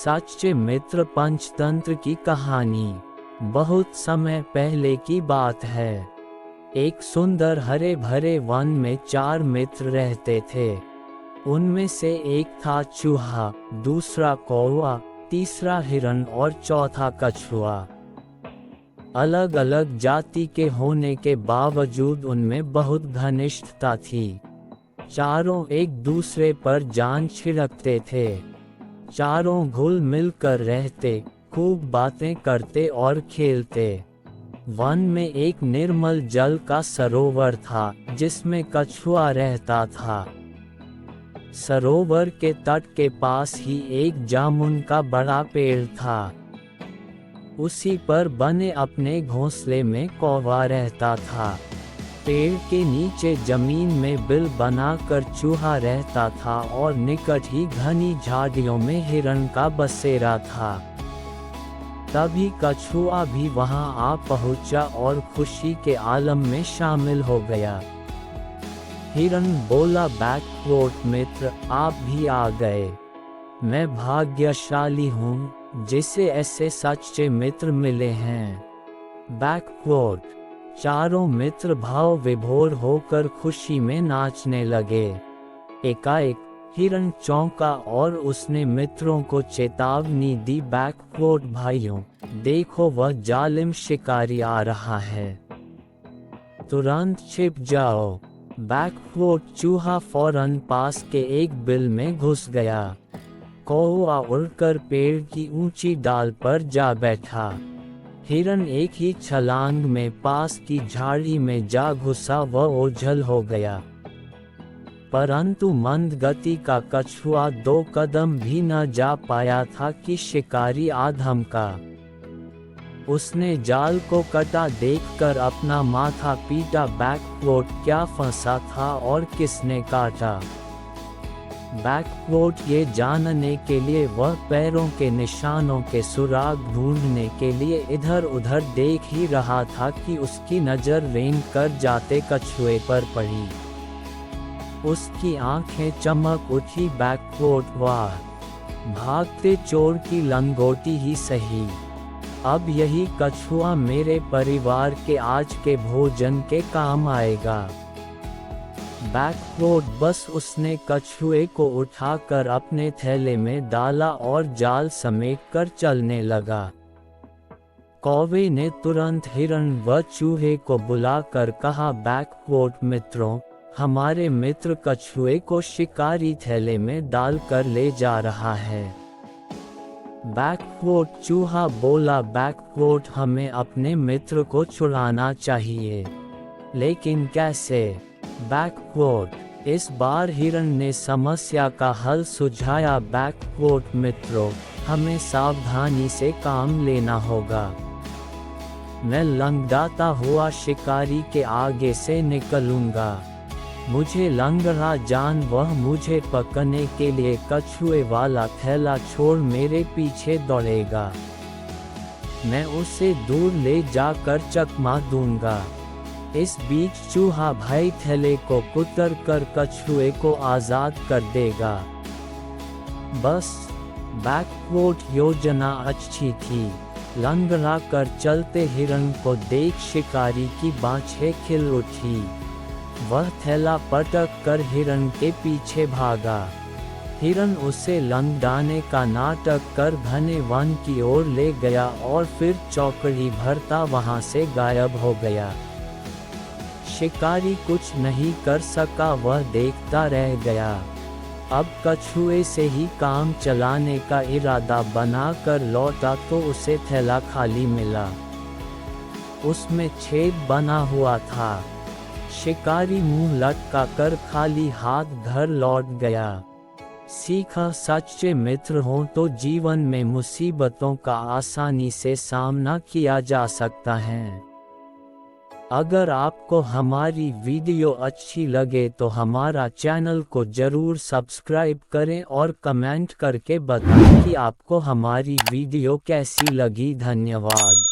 सच्चे मित्र पंचतंत्र की कहानी। बहुत समय पहले की बात है। एक सुंदर हरे भरे वन में 4 मित्र रहते थे। उनमें से एक था चूहा, दूसरा कौवा, तीसरा हिरण और चौथा कछुआ। अलग अलग जाति के होने के बावजूद उनमें बहुत घनिष्ठता थी। चारों एक दूसरे पर जान छिड़कते थे। चारों घुल मिल कर रहते, खूब बातें करते और खेलते। वन में एक निर्मल जल का सरोवर था जिसमें कछुआ रहता था। सरोवर के तट के पास ही एक जामुन का बड़ा पेड़ था। उसी पर बने अपने घोंसले में कौवा रहता था। पेड़ के नीचे जमीन में बिल बनाकर चूहा रहता था और निकट ही घनी झाड़ियों में हिरण का बसेरा था। तभी कछुआ भी वहां आ पहुंचा और खुशी के आलम में शामिल हो गया। हिरण बोला, बैकवॉट मित्र, आप भी आ गए। मैं भाग्यशाली हूँ जिसे ऐसे सच्चे मित्र मिले हैं। बैकवॉट। चारों मित्र भाव विभोर होकर खुशी में नाचने लगे। एकाएक हिरण चौंका और उसने मित्रों को चेतावनी दी, बैकवॉट भाइयों, देखो वह जालिम शिकारी आ रहा है, तुरंत छिप जाओ। बैकवॉट चूहा फौरन पास के एक बिल में घुस गया। कौवा उड़कर पेड़ की ऊंची डाल पर जा बैठा। हिरण एक ही छलांग में पास की झाड़ी में जा घुसा व ओझल हो गया। परंतु मंद गति का कछुआ 2 कदम भी न जा पाया था कि शिकारी आ धमका। उसने जाल को कटा देखकर अपना माथा पीटा, बैकवॉट क्या फंसा था और किसने काटा। बैकवॉट ये जानने के लिए वह पैरों के निशानों के सुराग ढूंढने के लिए इधर उधर देख ही रहा था कि उसकी नज़र रेंग कर जाते कछुए पर पड़ी। उसकी आंखें चमक उठी, बैकवॉट वाह, भागते चोर की लंगोटी ही सही। अब यही कछुआ मेरे परिवार के आज के भोजन के काम आएगा। बैकवॉट बस उसने कछुए को उठाकर अपने थैले में डाला और जाल समेट कर चलने लगा। कौवे ने तुरंत हिरण व चूहे को बुलाकर कहा, बैकवॉट मित्रों, हमारे मित्र कछुए को शिकारी थैले में डालकर ले जा रहा है। बैकवॉट चूहा बोला, बैकवॉट हमें अपने मित्र को छुड़ाना चाहिए, लेकिन कैसे। बैकवॉट। इस बार हिरण ने समस्या का हल सुझाया, बैकवॉट मित्रों, हमें सावधानी से काम लेना होगा। मैं लंगड़ाता हुआ शिकारी के आगे से निकलूंगा। मुझे लंगड़ा जान वह मुझे पकड़ने के लिए कछुए वाला थैला छोड़ मेरे पीछे दौड़ेगा। मैं उसे दूर ले जाकर चकमा दूंगा। इस बीच चूहा भाई थैले को कुतर कर कछुए को आज़ाद कर देगा। बस, बैकवॉट योजना अच्छी थी। लंगड़ा कर चलते हिरण को देख शिकारी की बाँछें खिल उठी। वह थैला पटक कर हिरण के पीछे भागा। हिरण उसे लंगड़ाने का नाटक कर घने वन की ओर ले गया और फिर चौकड़ी भरता वहां से गायब हो गया। शिकारी कुछ नहीं कर सका, वह देखता रह गया। अब कछुए से ही काम चलाने का इरादा बनाकर लौटा तो उसे थैला खाली मिला। उसमें छेद बना हुआ था। शिकारी मुंह लटका कर खाली हाथ घर लौट गया। सीखा, सच्चे मित्र हों तो जीवन में मुसीबतों का आसानी से सामना किया जा सकता है। अगर आपको हमारी वीडियो अच्छी लगे तो हमारा चैनल को जरूर सब्सक्राइब करें और कमेंट करके बताएं कि आपको हमारी वीडियो कैसी लगी। धन्यवाद।